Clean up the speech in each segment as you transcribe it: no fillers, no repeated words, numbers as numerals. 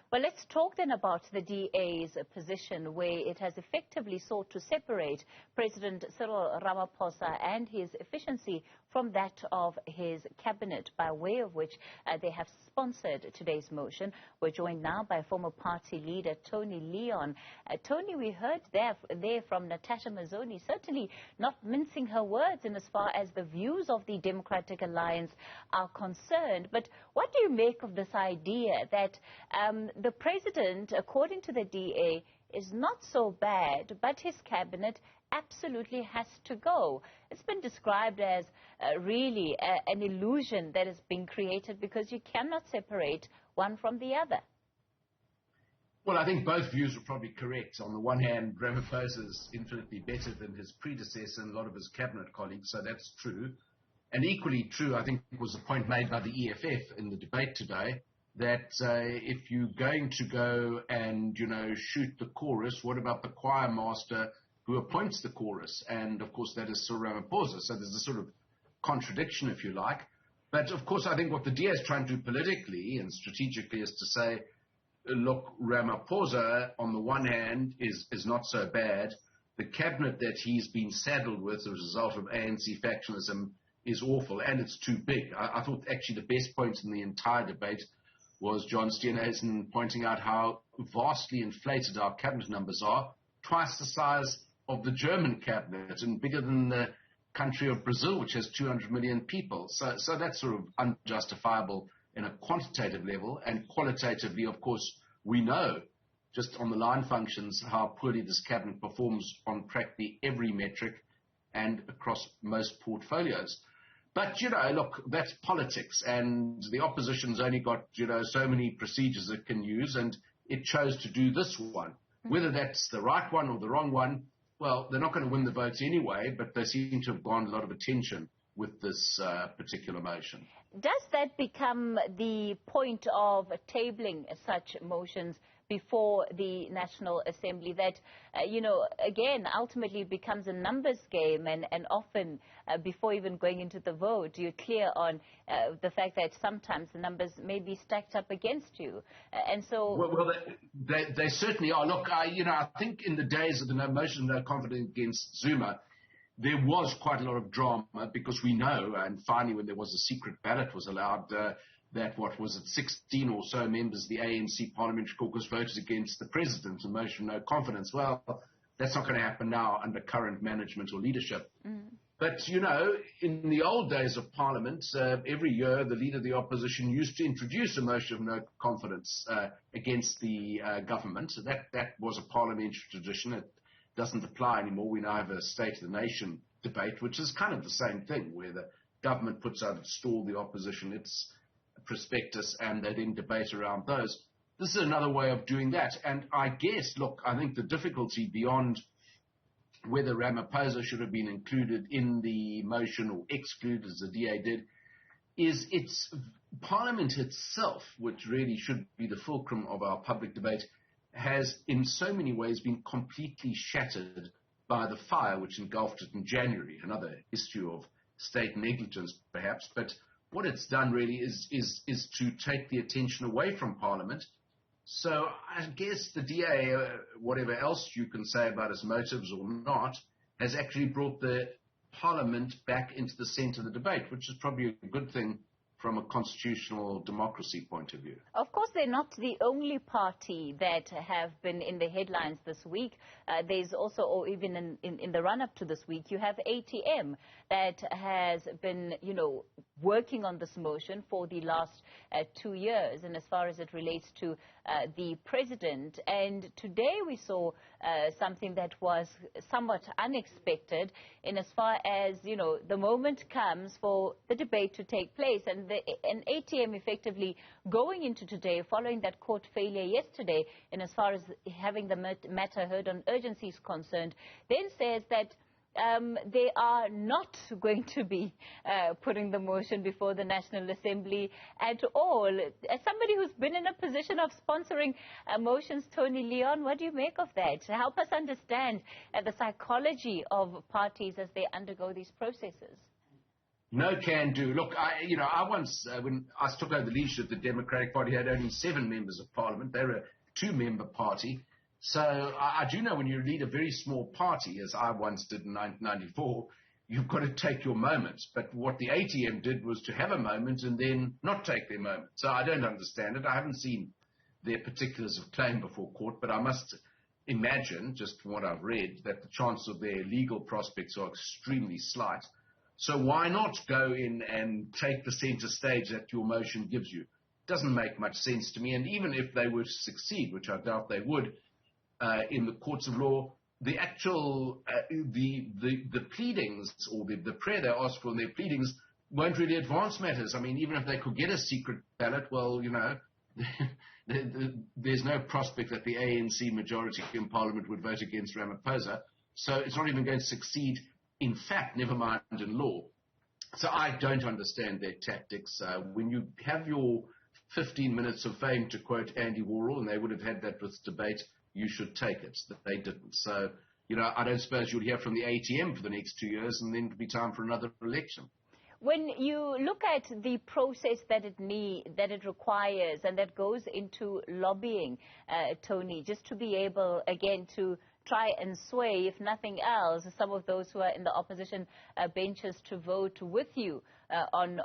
Well, let's talk then about the DA's position, where it has effectively sought to separate President Cyril Ramaphosa and his efficiency from that of his cabinet, by way of which they have sponsored today's motion. We're joined now by former party leader Tony Leon. Tony, we heard there from Natasha Mazzoni, certainly not mincing her words in as far as the views of the Democratic Alliance are concerned. But what do you make of this idea that the president, according to the DA, is not so bad, but his cabinet absolutely has to go? It's been described as really an illusion that is being created because you cannot separate one from the other. Well, I think both views are probably correct. On the one hand, Ramaphosa is infinitely better than his predecessor and a lot of his cabinet colleagues, so that's true. And equally true, I think, was the point made by the EFF in the debate today, that if you're going to go and, shoot the chorus, what about the choir master who appoints the chorus? And, of course, that is Cyril Ramaphosa. So there's a sort of contradiction, if you like. But, of course, I think what the DA is trying to do politically and strategically is to say, look, Ramaphosa, on the one hand, is not so bad. The cabinet that he's been saddled with as a result of ANC factionalism is awful, and it's too big. I thought actually the best point in the entire debate was John Steenhuisen pointing out how vastly inflated our cabinet numbers are, twice the size of the German cabinet and bigger than the country of Brazil, which has 200 million people. So that's sort of unjustifiable in a quantitative level, and qualitatively, of course, we know just on the line functions how poorly this cabinet performs on practically every metric and across most portfolios. But, look, that's politics, and the opposition's only got, so many procedures it can use, and it chose to do this one. Whether that's the right one or the wrong one, well, they're not going to win the votes anyway, but they seem to have garnered a lot of attention with this particular motion. Does that become the point of tabling such motions before the National Assembly, that, again, ultimately it becomes a numbers game, and often before even going into the vote, you're clear on the fact that sometimes the numbers may be stacked up against you. And so... Well, they certainly are. Look, I think in the days of the motion of no confidence against Zuma, there was quite a lot of drama because we know, and finally when there was a secret ballot was allowed, that 16 or so members of the ANC Parliamentary Caucus voted against the president, a motion of no confidence. Well, that's not going to happen now under current management or leadership. But, in the old days of Parliament, every year the leader of the opposition used to introduce a motion of no confidence against the government. That was a parliamentary tradition. It doesn't apply anymore. We now have a State of the Nation debate, which is kind of the same thing, where the government puts out its stall, the opposition its prospectus, and they then debate around those. This is another way of doing that. And I guess, look, I think the difficulty beyond whether Ramaphosa should have been included in the motion or excluded, as the DA did, is it's Parliament itself, which really should be the fulcrum of our public debate, has in so many ways been completely shattered by the fire which engulfed it in January, another issue of state negligence perhaps. But what it's done really is to take the attention away from Parliament. So I guess the DA, whatever else you can say about its motives or not, has actually brought the Parliament back into the centre of the debate, which is probably a good thing from a constitutional democracy point of view. Of course, they're not the only party that have been in the headlines this week. There's also, or even in the run-up to this week, you have ATM that has been, working on this motion for the last 2 years, and as far as it relates to the president. And today we saw something that was somewhat unexpected, in as far as, the moment comes for the debate to take place. And an ATM effectively going into today, following that court failure yesterday, in as far as having the matter heard on urgency is concerned, then says that they are not going to be putting the motion before the National Assembly at all. As somebody who's been in a position of sponsoring motions, Tony Leon, what do you make of that? Help us understand the psychology of parties as they undergo these processes. No can do. Look, I once, when I took over the leadership, the Democratic Party had only 7 members of parliament. They're a 2-member party. So I do know when you lead a very small party, as I once did in 1994, you've got to take your moments. But what the ATM did was to have a moment and then not take their moment. So I don't understand it. I haven't seen their particulars of claim before court, but I must imagine, just from what I've read, that the chance of their legal prospects are extremely slight. So why not go in and take the center stage that your motion gives you? Doesn't make much sense to me. And even if they were to succeed, which I doubt they would, in the courts of law, the actual the pleadings or the prayer they ask for in their pleadings won't really advance matters. I mean, even if they could get a secret ballot, well, there's no prospect that the ANC majority in Parliament would vote against Ramaphosa. So it's not even going to succeed in fact, never mind in law. So I don't understand their tactics. When you have your 15 minutes of fame, to quote Andy Warhol, and they would have had that with debate, you should take it. They didn't. So, I don't suppose you'll hear from the ATM for the next 2 years, and then it'll be time for another election. When you look at the process that it requires and that goes into lobbying, Tony, just to be able, again, to try and sway, if nothing else, some of those who are in the opposition benches to vote with you on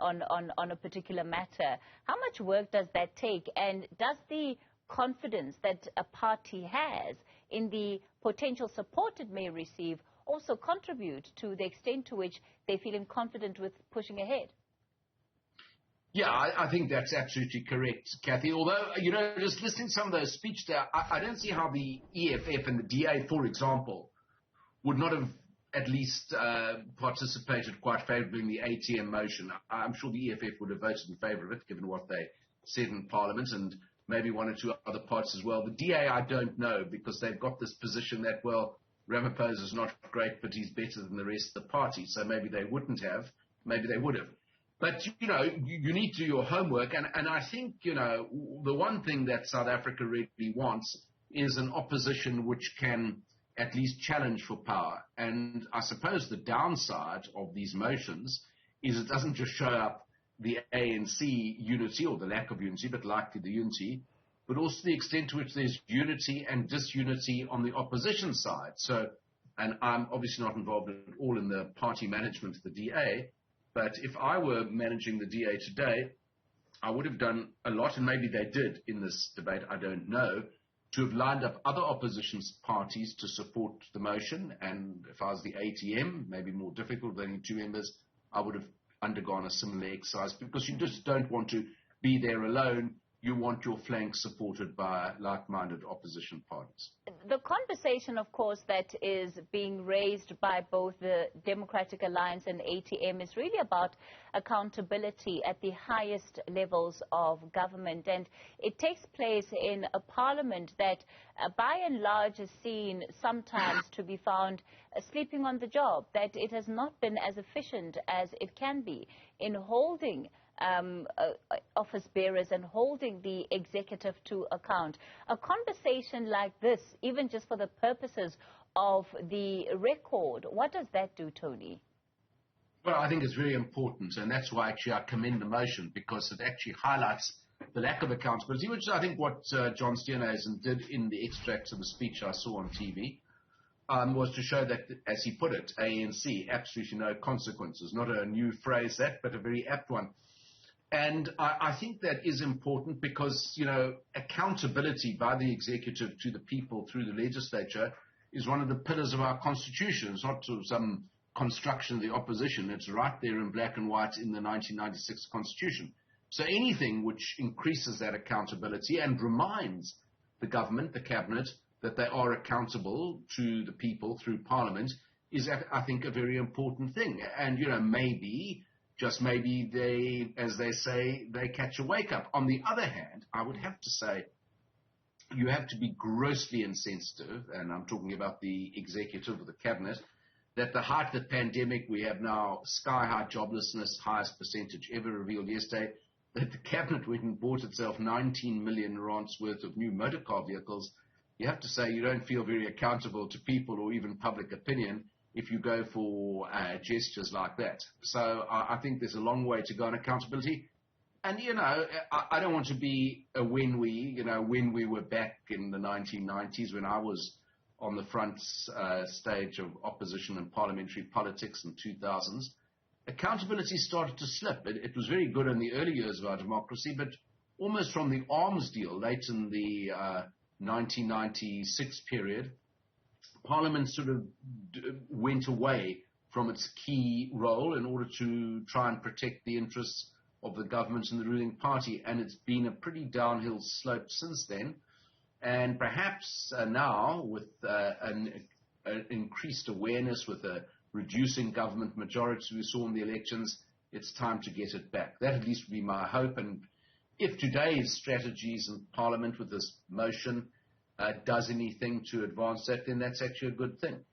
a particular matter, how much work does that take? And does the confidence that a party has in the potential support it may receive also contribute to the extent to which they feel confident with pushing ahead? Yeah, I think that's absolutely correct, Kathy. Although, just listening to some of those speeches there, I don't see how the EFF and the DA, for example, would not have at least participated quite favorably in the ATM motion. I'm sure the EFF would have voted in favor of it, given what they said in Parliament, and maybe 1 or 2 other parts as well. The DA, I don't know, because they've got this position that, well, Ramaphosa is not great, but he's better than the rest of the party. So maybe they wouldn't have, maybe they would have. But, you need to do your homework. And I think, the one thing that South Africa really wants is an opposition which can at least challenge for power. And I suppose the downside of these motions is it doesn't just show up the ANC unity or the lack of unity, but likely the unity, but also the extent to which there's unity and disunity on the opposition side. So, and I'm obviously not involved at all in the party management of the DA, but if I were managing the DA today, I would have done a lot, and maybe they did in this debate, I don't know, to have lined up other opposition parties to support the motion. And if I was the ATM, maybe more difficult than 2 members, I would have undergone a similar exercise, because you just don't want to be there alone. You want your flank supported by like-minded opposition parties. The conversation, of course, that is being raised by both the Democratic Alliance and ATM is really about accountability at the highest levels of government. And it takes place in a parliament that, by and large, is seen sometimes to be found sleeping on the job, that it has not been as efficient as it can be in holding office bearers and holding the executive to account. A conversation like this, even just for the purposes of the record, what does that do, Tony? Well, I think it's very important, and that's why actually I commend the motion, because it actually highlights the lack of accountability, which I think what John Steenhuisen did in the extracts of the speech I saw on TV was to show that, as he put it, ANC, absolutely no consequences. Not a new phrase that, but a very apt one. And I think that is important because, accountability by the executive to the people through the legislature is one of the pillars of our constitution. It's not sort of some construction of the opposition. It's right there in black and white in the 1996 constitution. So anything which increases that accountability and reminds the government, the cabinet, that they are accountable to the people through parliament is, I think, a very important thing. And, maybe, just maybe they, as they say, they catch a wake up. On the other hand, I would have to say you have to be grossly insensitive, and I'm talking about the executive or the cabinet, that the height of the pandemic, we have now sky-high joblessness, highest percentage ever revealed yesterday, that the cabinet went and bought itself 19 million rands worth of new motor car vehicles. You have to say you don't feel very accountable to people or even public opinion if you go for gestures like that. So I think there's a long way to go on accountability. And, I don't want to be a when we were back in the 1990s when I was on the front stage of opposition and parliamentary politics in 2000s. Accountability started to slip. It was very good in the early years of our democracy, but almost from the arms deal late in the 1996 period, Parliament sort of went away from its key role in order to try and protect the interests of the government and the ruling party, and it's been a pretty downhill slope since then. And perhaps now, with an increased awareness, with a reducing government majority we saw in the elections, it's time to get it back. That at least would be my hope. And if today's strategies in Parliament with this motion does anything to advance that, then that's actually a good thing.